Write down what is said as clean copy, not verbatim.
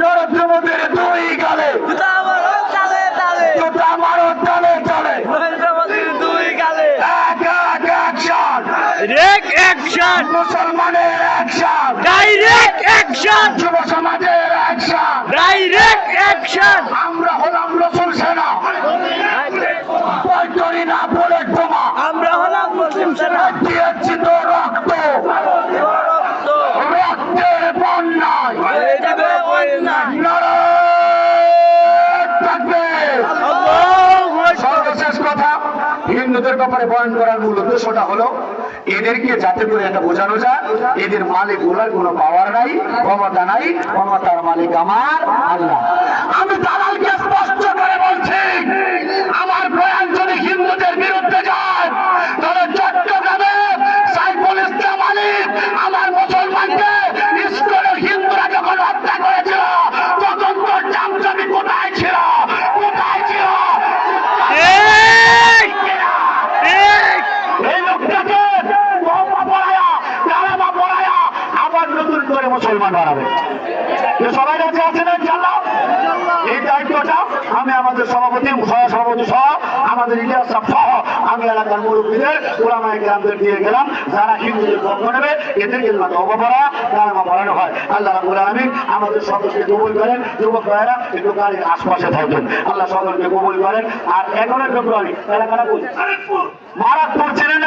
নরেন্দ্র মোদীর দুই গালে আমারও তালে তালে মুসলমানের অ্যাকশন, ডাইরেক্ট অ্যাকশন, যুব সমাজের অ্যাকশন। Direct action. আমরা হলাম রসুল সেনা, ভয় করি না বলে বোমা। আমরা হলাম মুসলিম সেনা, দিয়েছি তো রক্ত, রক্তের বন্যায় নারায়ণ তাকবীর। সর্বশেষ কথা, হিন্দুদের ব্যাপারে বয়ান করার মূল উদ্দেশ্যটা হলো এদেরকে যাতে করে এটা বোঝানো যায় এদের মালিক গুলার কোনো পাওয়ার নাই, ক্ষমতা নাই, ক্ষমতার মালিক আমার আল্লাহ। আমি দালালকে স্পষ্ট করে বলছি, আমার বয়ান যদি হিন্দুদের বিরুদ্ধে যায় তাহলে চট্টগ্রামে সাইফুল ইসলাম আলী আমার মুসলমানকে ইস্কনের হিন্দুরা যখন হত্যা করেছিল তখন তোর চামচামি কোথায় ছিল? কোথায় ছিল? এই লোকটাকে বোমা পড়ায়া, কালেমা পড়ায়া আবার নতুন করে মুসলমান বানাবে। সবাই কাছে আছেন ইনশাআল্লাহ? এই দায়িত্বটা আমি আমাদের সভাপতি, সহসভাপতি সহ আমাদের ইলিয়াস সাহেব সহ আমি এলাকার মুরব্বীদের ওলামায়ে কেরামদের দিয়ে গেলাম, যারা হিন্দুদের পক্ষ নেবে এদেরকে তওবা পড়া, কালেমা পড়ানো হয়। আল্লাহ রাব্বুল আলামিন আমাদের সকলকে কবুল করেন। যুবক ভাইয়েরা একটু গাড়ির আশপাশে থাকবেন, আল্লাহ সকলকে কবুল করেন। আর 11 ফেব্রুয়ারি এলাকাটা মারাত্মক ছিলেন।